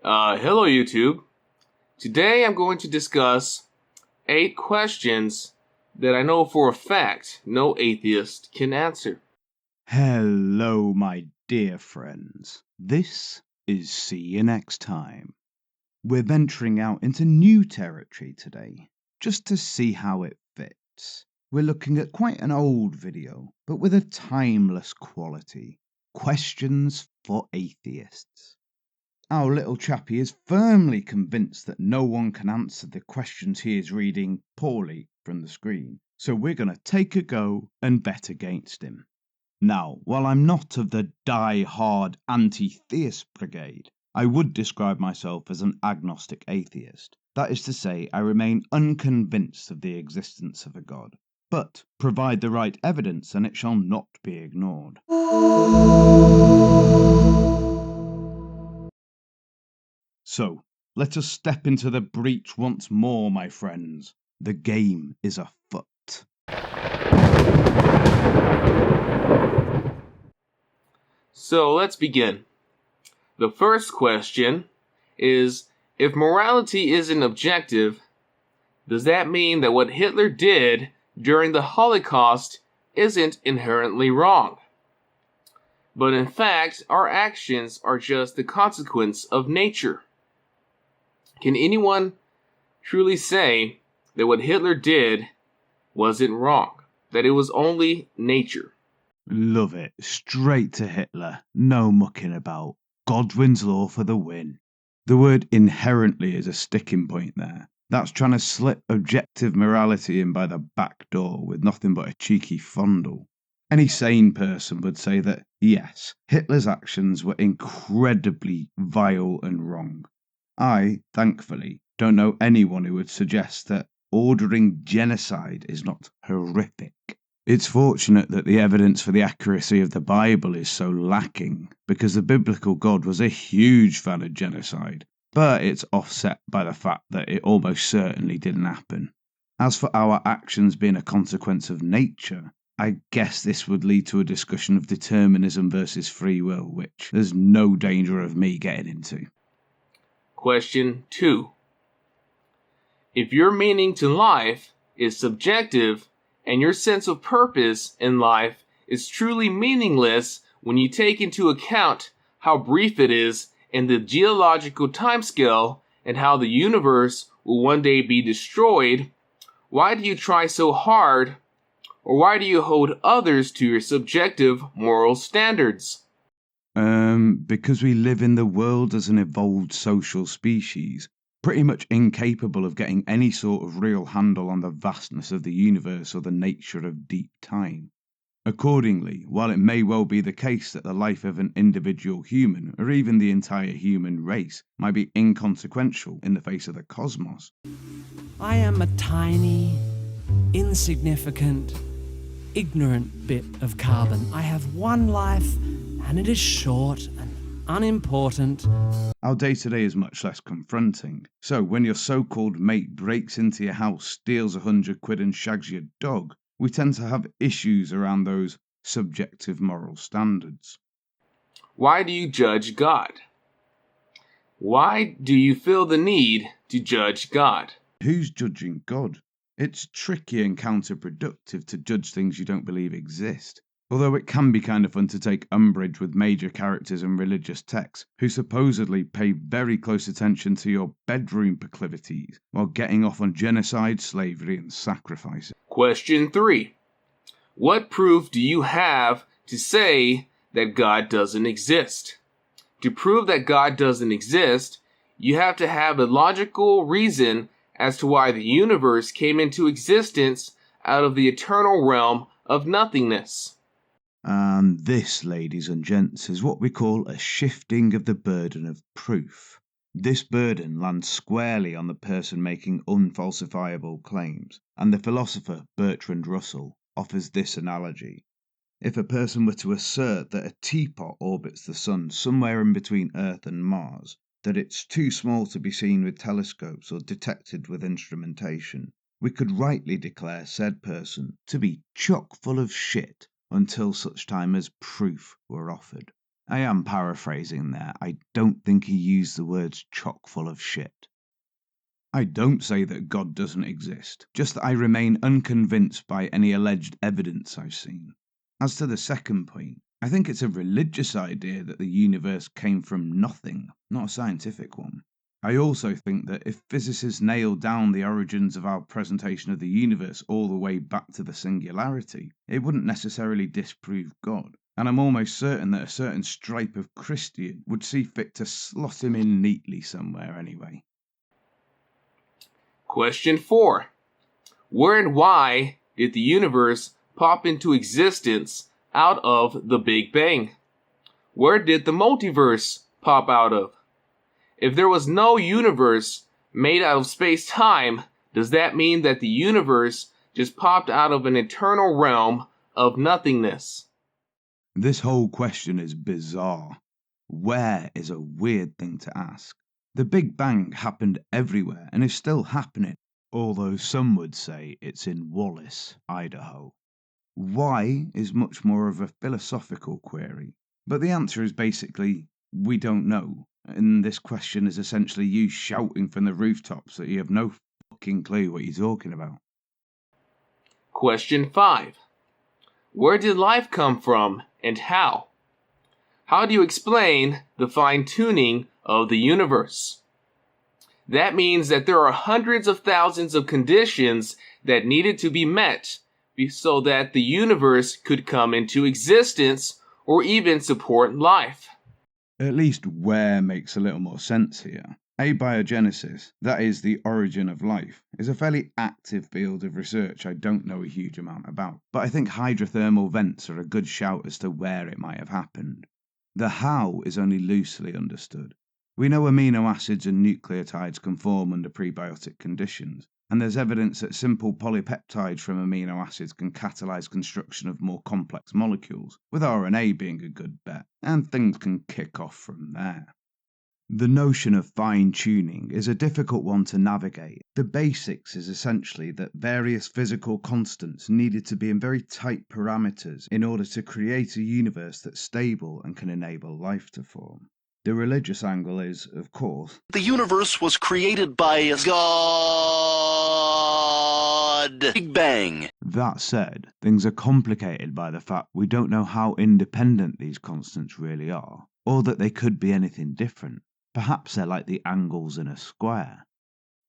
Hello YouTube. Today I'm going to discuss 8 questions that I know for a fact no atheist can answer. Hello, my dear friends. This is See You Next Time. We're venturing out into new territory today, just to see how it fits. We're looking at quite an old video, but with a timeless quality. Questions for Atheists. Our little chappie is firmly convinced that no one can answer the questions he is reading poorly from the screen, so we're going to take a go and bet against him. Now, while I'm not of the die-hard anti-theist brigade, I would describe myself as an agnostic atheist. That is to say, I remain unconvinced of the existence of a god, but provide the right evidence and it shall not be ignored. So, let us step into the breach once more, my friends. The game is afoot. So let's begin. The first question is, if morality isn't objective, does that mean that what Hitler did during the Holocaust isn't inherently wrong? But in fact, our actions are just the consequence of nature. Can anyone truly say that what Hitler did wasn't wrong? That it was only nature? Love it. Straight to Hitler. No mucking about. Godwin's law for the win. The word inherently is a sticking point there. That's trying to slip objective morality in by the back door with nothing but a cheeky fondle. Any sane person would say that, yes, Hitler's actions were incredibly vile and wrong. I, thankfully, don't know anyone who would suggest that ordering genocide is not horrific. It's fortunate that the evidence for the accuracy of the Bible is so lacking, because the biblical God was a huge fan of genocide, but it's offset by the fact that it almost certainly didn't happen. As for our actions being a consequence of nature, I guess this would lead to a discussion of determinism versus free will, which there's no danger of me getting into. Question 2. If your meaning to life is subjective and your sense of purpose in life is truly meaningless when you take into account how brief it is in the geological timescale and how the universe will one day be destroyed, why do you try so hard, or why do you hold others to your subjective moral standards? Because we live in the world as an evolved social species, pretty much incapable of getting any sort of real handle on the vastness of the universe or the nature of deep time. Accordingly, while it may well be the case that the life of an individual human, or even the entire human race, might be inconsequential in the face of the cosmos, I am a tiny, insignificant, ignorant bit of carbon. I have one life, and it is short and unimportant. our day-to-day is much less confronting. So when your so-called mate breaks into your house, steals £100 and shags your dog, we tend to have issues around those subjective moral standards. Why do you judge God? Why do you feel the need to judge God? Who's judging God? It's tricky and counterproductive to judge things you don't believe exist. Although it can be kind of fun to take umbrage with major characters in religious texts who supposedly pay very close attention to your bedroom proclivities while getting off on genocide, slavery, and sacrifice. Question 3. What proof do you have to say that God doesn't exist? To prove that God doesn't exist, you have to have a logical reason as to why the universe came into existence out of the eternal realm of nothingness. And this, ladies and gents, is what we call a shifting of the burden of proof. This burden lands squarely on the person making unfalsifiable claims, and the philosopher Bertrand Russell offers this analogy. If a person were to assert that a teapot orbits the sun somewhere in between Earth and Mars, that it's too small to be seen with telescopes or detected with instrumentation, we could rightly declare said person to be chock full of shit until such time as proof were offered. I am paraphrasing there. I don't think he used the words chock full of shit. I don't say that God doesn't exist, just that I remain unconvinced by any alleged evidence I've seen. As to the second point, I think it's a religious idea that the universe came from nothing, not a scientific one. I also think that if physicists nailed down the origins of our presentation of the universe all the way back to the singularity, it wouldn't necessarily disprove God. And I'm almost certain that a certain stripe of Christian would see fit to slot him in neatly somewhere anyway. Question 4. Where and why did the universe pop into existence out of the Big Bang? Where did the multiverse pop out of? If there was no universe made out of space-time, does that mean that the universe just popped out of an eternal realm of nothingness? This whole question is bizarre. Where is a weird thing to ask. The Big Bang happened everywhere and is still happening, although some would say it's in Wallace, Idaho. Why is much more of a philosophical query, but the answer is basically, we don't know, and this question is essentially you shouting from the rooftops that you have no fucking clue what you're talking about. Question 5. Where did life come from and how? How do you explain the fine-tuning of the universe? That means that there are hundreds of thousands of conditions that needed to be met so that the universe could come into existence or even support life. At least where makes a little more sense here. Abiogenesis, that is the origin of life, is a fairly active field of research I don't know a huge amount about, but I think hydrothermal vents are a good shout as to where it might have happened. The how is only loosely understood. We know amino acids and nucleotides can form under prebiotic conditions, and there's evidence that simple polypeptides from amino acids can catalyse construction of more complex molecules, with RNA being a good bet, and things can kick off from there. The notion of fine-tuning is a difficult one to navigate. The basics is essentially that various physical constants needed to be in very tight parameters in order to create a universe that's stable and can enable life to form. The religious angle is, of course, the universe was created by God. Big Bang. That said, things are complicated by the fact we don't know how independent these constants really are, or that they could be anything different. Perhaps they're like the angles in a square.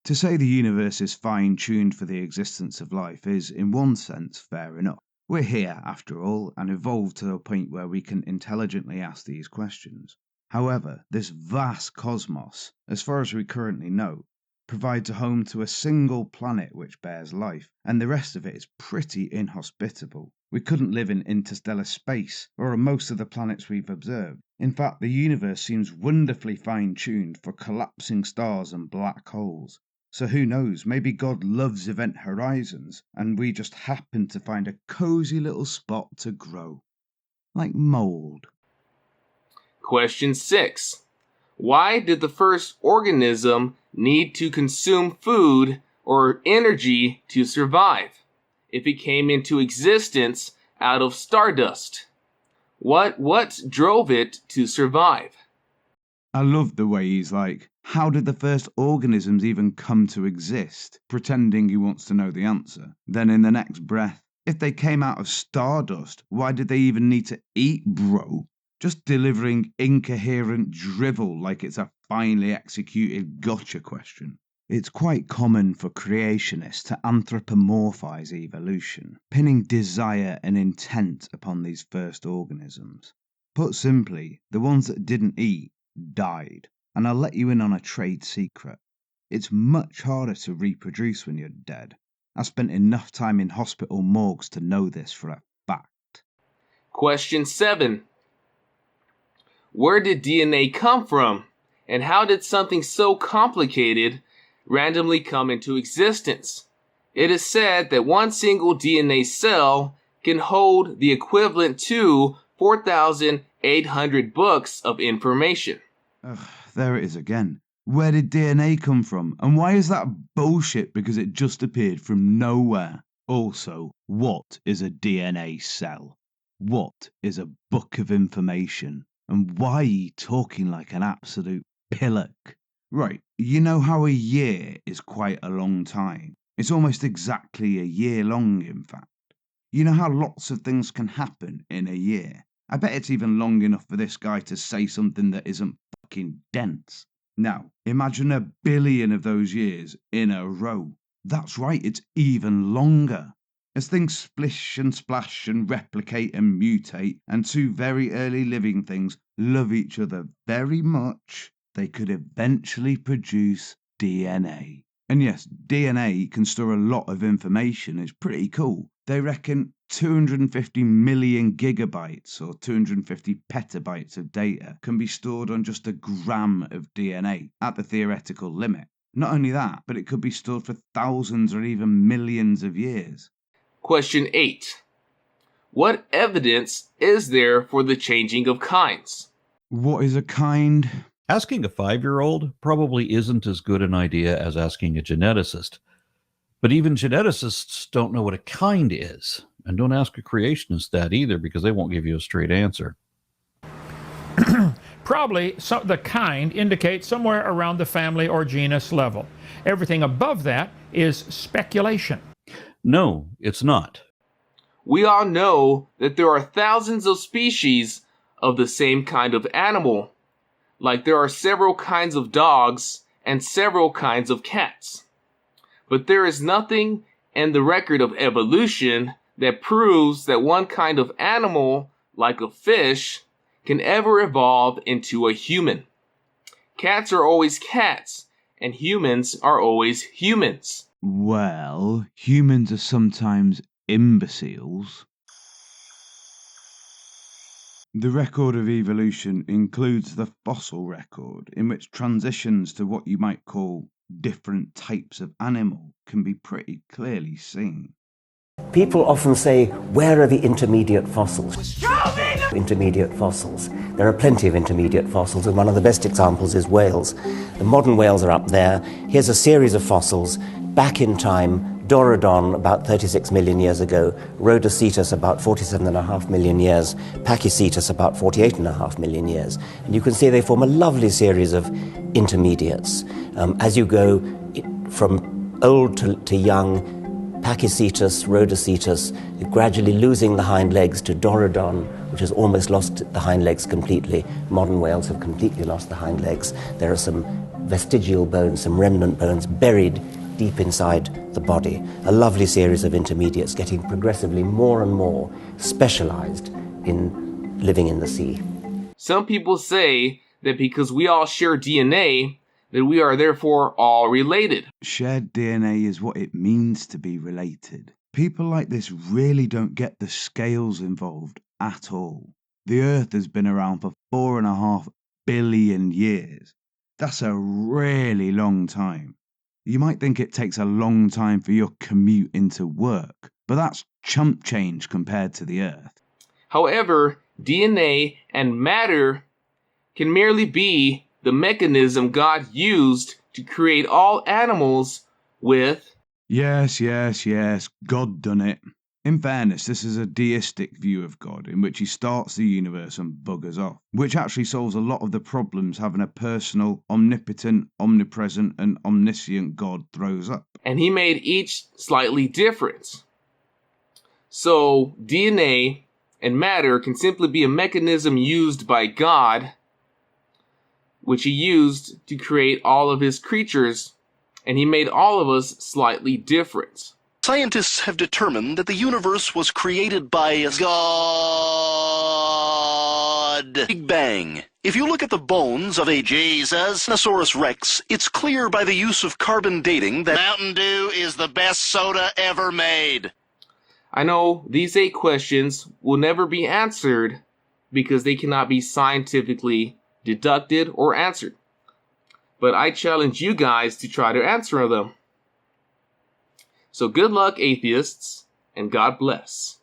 To say the universe is fine-tuned for the existence of life is, in one sense, fair enough. We're here, after all, and evolved to a point where we can intelligently ask these questions. However, this vast cosmos, as far as we currently know, provides a home to a single planet which bears life, and the rest of it is pretty inhospitable. We couldn't live in interstellar space, or on most of the planets we've observed. In fact, the universe seems wonderfully fine-tuned for collapsing stars and black holes. So who knows, maybe God loves event horizons, and we just happen to find a cosy little spot to grow. Like mold. Question 6. Why did the first organism need to consume food or energy to survive if it came into existence out of stardust? What drove it to survive? I love the way he's like, how did the first organisms even come to exist? Pretending he wants to know the answer. Then in the next breath, if they came out of stardust, why did they even need to eat, bro? Just delivering incoherent drivel like it's a finely executed gotcha question. It's quite common for creationists to anthropomorphize evolution, pinning desire and intent upon these first organisms. Put simply, the ones that didn't eat died, and I'll let you in on a trade secret. It's much harder to reproduce when you're dead. I spent enough time in hospital morgues to know this for a fact. Question 7. Where did DNA come from, and how did something so complicated randomly come into existence? It is said that one single DNA cell can hold the equivalent to 4,800 books of information. There it is again. Where did DNA come from? And why is that bullshit because it just appeared from nowhere? Also, what is a DNA cell? What is a book of information? And why are you talking like an absolute pillock? Right, you know how a year is quite a long time? It's almost exactly a year long, in fact. You know how lots of things can happen in a year? I bet it's even long enough for this guy to say something that isn't fucking dense. Now, imagine 1 billion of those years in a row. That's right, it's even longer. As things splish and splash and replicate and mutate, and two very early living things love each other very much, they could eventually produce DNA. And yes, DNA can store a lot of information. It's pretty cool. They reckon 250 million gigabytes or 250 petabytes of data can be stored on just a gram of DNA at the theoretical limit. Not only that, but it could be stored for thousands or even millions of years. Question 8. What evidence is there for the changing of kinds? What is a kind? Asking a 5-year-old probably isn't as good an idea as asking a geneticist. But even geneticists don't know what a kind is. And don't ask a creationist that either, because they won't give you a straight answer. Probably the kind indicates somewhere around the family or genus level. Everything above that is speculation. No, it's not. We all know that there are thousands of species of the same kind of animal, like there are several kinds of dogs and several kinds of cats. But there is nothing in the record of evolution that proves that one kind of animal, like a fish, can ever evolve into a human. Cats are always cats, and humans are always humans. Well, humans are sometimes imbeciles. The record of evolution includes the fossil record, in which transitions to what you might call different types of animal can be pretty clearly seen. People often say, where are the intermediate fossils? Intermediate fossils. There are plenty of intermediate fossils, and one of the best examples is whales. The modern whales are up there. Here's a series of fossils back in time. Dorodon about 36 million years ago, Rhodocetus about 47.5 million years, Pachycetus about 48.5 million years. And you can see they form a lovely series of intermediates. As you go from old to young, Pachycetus, Rhodocetus, gradually losing the hind legs to Dorodon, which has almost lost the hind legs completely. Modern whales have completely lost the hind legs. There are some vestigial bones, some remnant bones buried deep inside the body. A lovely series of intermediates getting progressively more and more specialized in living in the sea. Some people say that because we all share DNA, that we are therefore all related. Shared DNA is what it means to be related. People like this really don't get the scales involved at all. The Earth has been around for 4.5 billion years. That's a really long time. You might think it takes a long time for your commute into work, but that's chump change compared to the Earth. However, DNA and matter can merely be the mechanism God used to create all animals with... Yes, God done it. In fairness, this is a deistic view of God, in which he starts the universe and buggers off, which actually solves a lot of the problems having a personal, omnipotent, omnipresent, and omniscient God throws up. And he made each slightly different. So, DNA and matter can simply be a mechanism used by God, which he used to create all of his creatures, and he made all of us slightly different. Scientists have determined that the universe was created by God. Big Bang. If you look at the bones of a Tyrannosaurus Rex, it's clear by the use of carbon dating that Mountain Dew is the best soda ever made. I know these 8 questions will never be answered because they cannot be scientifically deducted or answered. But I challenge you guys to try to answer them. So good luck, atheists, and God bless.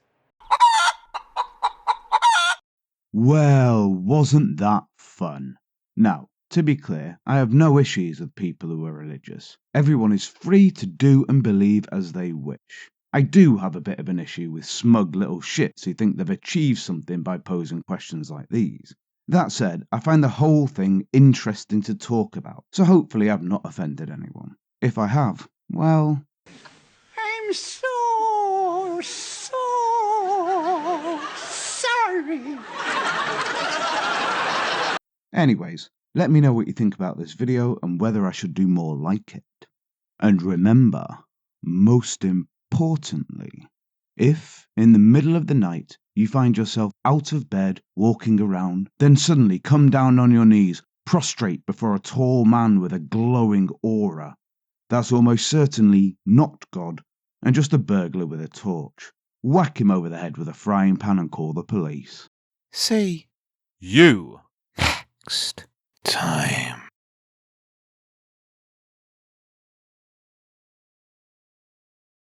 Well, wasn't that fun? Now, to be clear, I have no issues with people who are religious. Everyone is free to do and believe as they wish. I do have a bit of an issue with smug little shits who think they've achieved something by posing questions like these. That said, I find the whole thing interesting to talk about, so hopefully I've not offended anyone. If I have, well... I'm so sorry. Anyways, let me know what you think about this video and whether I should do more like it. And remember, most importantly, if, in the middle of the night, you find yourself out of bed, walking around, then suddenly come down on your knees, prostrate before a tall man with a glowing aura, that's almost certainly not God, and just a burglar with a torch. Whack him over the head with a frying pan and call the police. Say, You. next time.